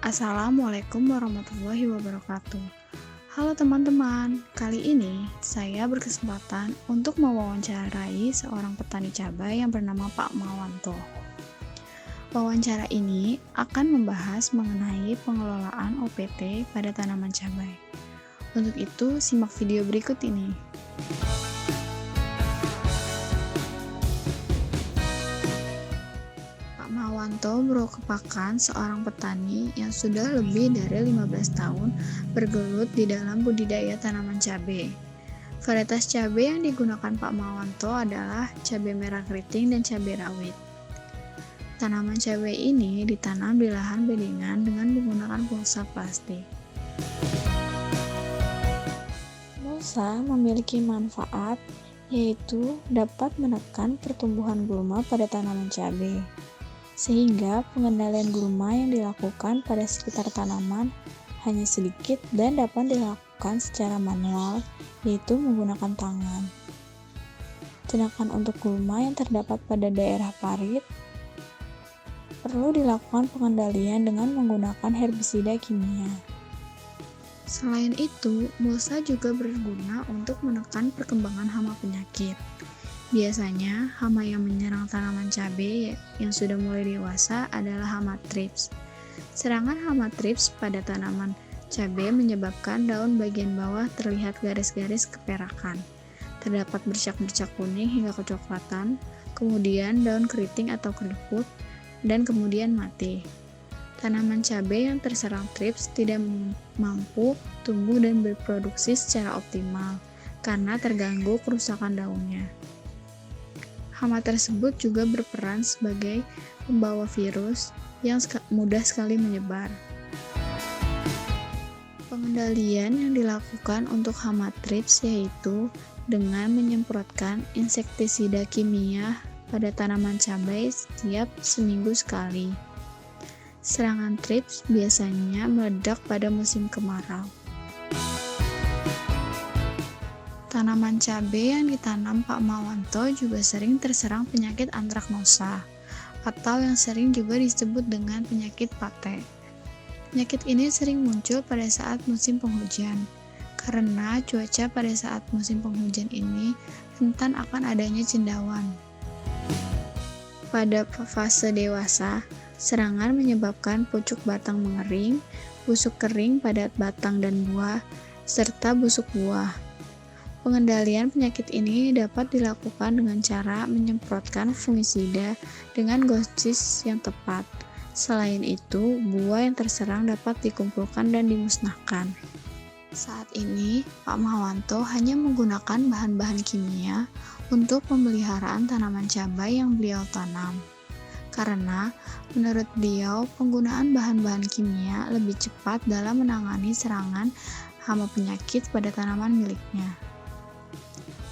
Assalamualaikum warahmatullahi wabarakatuh. Halo teman-teman, kali ini saya berkesempatan untuk mewawancarai seorang petani cabai yang bernama Pak Mawanto. Wawancara ini akan membahas mengenai pengelolaan OPT pada tanaman cabai. Untuk itu, simak video berikut ini. Pak Mawanto merupakan seorang petani yang sudah lebih dari 15 tahun bergelut di dalam budidaya tanaman cabai. Varietas cabai yang digunakan Pak Mawanto adalah cabai merah keriting dan cabai rawit. Tanaman cabai ini ditanam di lahan beddingan dengan menggunakan mulsa plastik. Mulsa memiliki manfaat, yaitu dapat menekan pertumbuhan gulma pada tanaman cabai, sehingga pengendalian gulma yang dilakukan pada sekitar tanaman hanya sedikit dan dapat dilakukan secara manual, yaitu menggunakan tangan. Sedangkan untuk gulma yang terdapat pada daerah parit, perlu dilakukan pengendalian dengan menggunakan herbisida kimia. Selain itu, mulsa juga berguna untuk menekan perkembangan hama penyakit. Biasanya, hama yang menyerang tanaman cabai yang sudah mulai dewasa adalah hama thrips. Serangan hama thrips pada tanaman cabai menyebabkan daun bagian bawah terlihat garis-garis keperakan, terdapat bercak-bercak kuning hingga kecoklatan, kemudian daun keriting atau keriput, dan kemudian mati. Tanaman cabai yang terserang thrips tidak mampu tumbuh dan berproduksi secara optimal karena terganggu kerusakan daunnya. Hama tersebut juga berperan sebagai pembawa virus yang mudah sekali menyebar. Pengendalian yang dilakukan untuk hama thrips yaitu dengan menyemprotkan insektisida kimia pada tanaman cabai setiap seminggu sekali. Serangan thrips biasanya meledak pada musim kemarau. Tanaman cabai yang ditanam Pak Mawanto juga sering terserang penyakit antraknosa, atau yang sering juga disebut dengan penyakit pate. Penyakit ini sering muncul pada saat musim penghujan, karena cuaca pada saat musim penghujan ini rentan akan adanya cendawan. Pada fase dewasa, serangan menyebabkan pucuk batang mengering, busuk kering pada batang dan buah, serta busuk buah. Pengendalian penyakit ini dapat dilakukan dengan cara menyemprotkan fungisida dengan dosis yang tepat. Selain itu, buah yang terserang dapat dikumpulkan dan dimusnahkan. Saat ini, Pak Mawanto hanya menggunakan bahan-bahan kimia untuk pemeliharaan tanaman cabai yang beliau tanam. Karena menurut beliau, penggunaan bahan-bahan kimia lebih cepat dalam menangani serangan hama penyakit pada tanaman miliknya.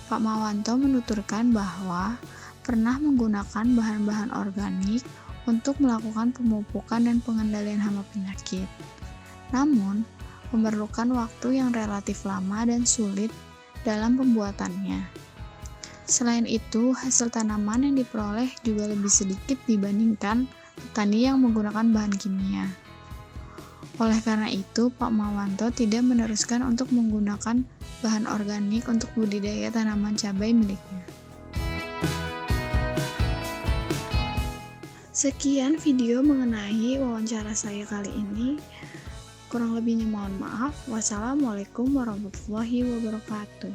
Pak Mawanto menuturkan bahwa pernah menggunakan bahan-bahan organik untuk melakukan pemupukan dan pengendalian hama penyakit. Namun, memerlukan waktu yang relatif lama dan sulit dalam pembuatannya. Selain itu, hasil tanaman yang diperoleh juga lebih sedikit dibandingkan petani yang menggunakan bahan kimia. Oleh karena itu, Pak Mawanto tidak meneruskan untuk menggunakan bahan organik untuk budidaya tanaman cabai miliknya. Sekian video mengenai wawancara saya kali ini. Kurang lebihnya mohon maaf. Wassalamualaikum warahmatullahi wabarakatuh.